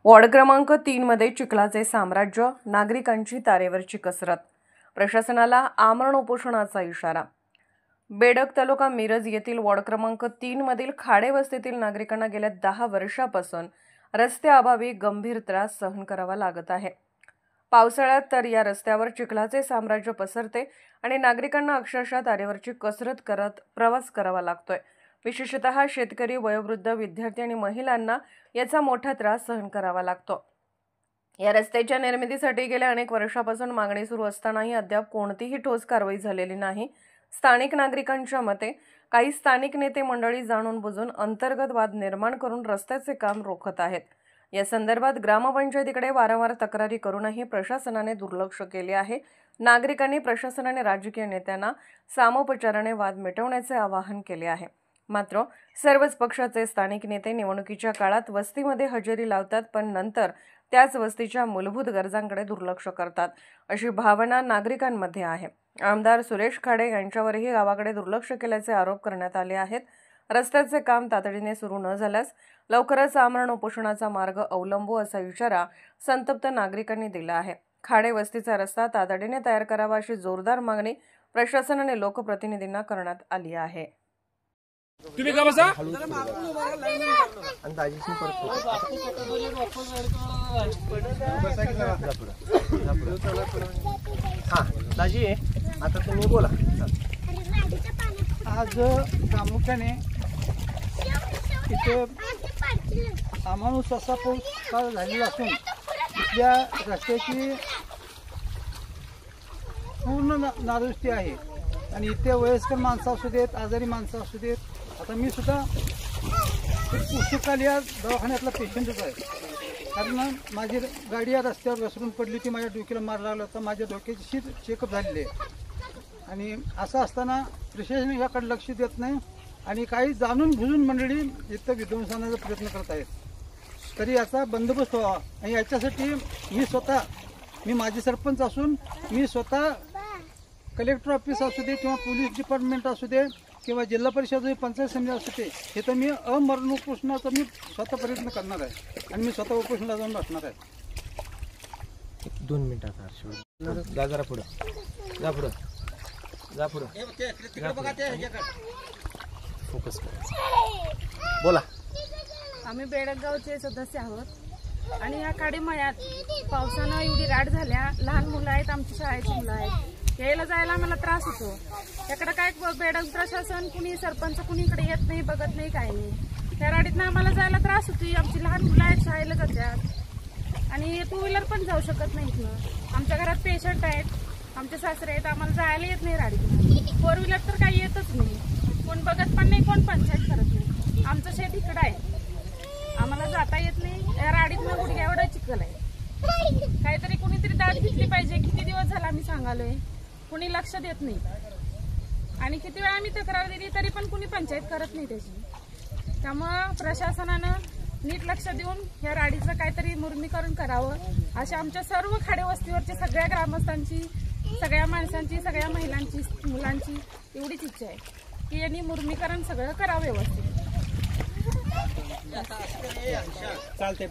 Ward क्रमांक 3 मध्ये चिखलाचे साम्राज्य, नागरिकांची तारेवरची कसरत, प्रशासनाला आमरण उपोषणाचा इशारा। बेडग तालुका मिरज येथील वॉर्ड क्रमांक 3 मधील खाडे वस्तीतील नागरिकांना गेल्या 10 वर्षापासून रस्त्याअभावी गंभीर त्रास सहन करावा लागत आहे। पावसाळ्यात तर या रस्त्यावर चिखलाचे साम्राज्य पसरते आणि नागरिकांना अक्षरशः तारेवरची कसरत करत प्रवास करावा लागतोय। विशेषतः शेतकरी, वयोवृद्ध, विद्यार्थी आणि महिलांना याचा मोठा त्रास सहन करावा लागतो। या रस्त्याच्या निर्मितीसाठी गेल्या अनेक वर्षापासून मागणी सुरू असतानाही अद्याप कोणतीही ठोस कारवाई झालेली नाही। स्थानिक नागरिकांच्या मते काही स्थानिक नेते मंडळी जाणून बुजून अंतर्गत वाद निर्माण करून रस्त्याचे काम रोखत आहेत। या संदर्भात ग्रामपंचायतीकडे वारंवार तक्रारी करूनही प्रशासनाने दुर्लक्ष केले आहे। नागरिकांनी प्रशासनाने राजकीय नेत्यांना सामोपचाराने वाद मिटवण्याचे आवाहन केले आहे। मात्र सर्वच पक्षाचे स्थानिक नेते निवडणुकीच्या काळात वस्तीमध्ये हजेरी लावतात, पण नंतर त्याच वस्तीच्या मूलभूत गरजांकडे दुर्लक्ष करतात, अशी भावना नागरिकांमध्ये आहे। आमदार सुरेश खाडे यांच्यावरही गावाकडे दुर्लक्ष केल्याचे आरोप करण्यात आले आहेत। रस्त्याचे काम तातडीने सुरू न झाल्यास लवकरच आमरण उपोषणाचा मार्ग अवलंबू असा इशारा संतप्त नागरिकांनी दिला आहे। खाडे वस्तीचा रस्ता तातडीने तयार करावा अशी जोरदार मागणी प्रशासनाने लोकप्रतिनिधींना करण्यात आली आहे। तुम्ही का बसा दाजी, आता तुम्ही बोला। आज प्रामुख्याने इथे अमानुष असा पाऊस काळ झालेला असून इथल्या रस्त्याची पूर्ण नादुरुस्ती आहे आणि इथे वयस्कर माणसं असू देत, आजारी माणसं असू देत। आता मी सुद्धा पुस्तकाल या दवाखान्यातला पेशंटच आहे, कारण माझी गाडी या रस्त्यावर घसरून पडली होती, माझ्या डोक्याला मार लागला होता, माझ्या डोक्याची शीट चेकअप झालेली आहे। आणि असं असताना प्रशासन याकडे लक्ष देत नाही आणि काही जाणून बुजून मंडळी इथं विध्वंसनाचा प्रयत्न करत आहेत। तरी याचा बंदोबस्त व्हावा आणि याच्यासाठी मी माझे सरपंच असून मी स्वतः कलेक्टर ऑफिस असू दे किंवा पोलीस डिपार्टमेंट असू दे किंवा जिल्हा परिषद पंचायत समिती असू दे, हे तर मी अमरण उपोषणाचा मी स्वतः प्रयत्न करणार आहे आणि मी स्वतः उपोषणाला जाऊन बसणार आहे। 2 मिनिटाचा जा जरा पुढे, जा पुढे, जा पुढे, फोकस कर, बोला। आम्ही बेडग गावचे सदस्य आहोत आणि या खाडी मळ्यात पावसानं एवढी राट झाल्या, लहान मुलं आहेत, आमची शाळेची मुलं आहेत, यायला जायला आम्हाला त्रास होतो। त्याकडे काय बेडग प्रशासन कुणी सरपंच कुणी इकडे येत नाही, बघत नाही, काही नाही। त्या राडीतनं आम्हाला जायला त्रास होती, आमची लहान मुलं आहेत, शाळेला जातात आणि 2 व्हीलर पण जाऊ शकत नाही इथनं। आमच्या घरात पेशंट आहेत, आमचे सासरे आहेत, आम्हाला जायला येत नाही राडीतनं। 4 व्हीलर तर काही येतच नाही, कोण बघत पण नाही, कोण पंचायत करत नाही। आमचं शेत इकडं आहे, आम्हाला जाता येत नाही। या राडीतनं गुडघ्या एवढं चिखल आहे, काहीतरी कुणीतरी दाद घेतली पाहिजे। किती दिवस झाला आम्ही सांगालोय, कुणी लक्ष देत नाही आणि किती वेळा आम्ही तक्रार दिली तरी पण कुणी पंचायत करत नाही त्याची। त्यामुळं प्रशासनानं नीट लक्ष देऊन या राडीचं काहीतरी मुर्मीकरण करावं, अशा आमच्या सर्व खाडे वस्तीवरच्या सगळ्या ग्रामस्थांची, सगळ्या माणसांची, सगळ्या महिलांची, मुलांची एवढीच इच्छा आहे की यांनी मुर्मीकरण सगळं करावं व्यवस्थित। चालते,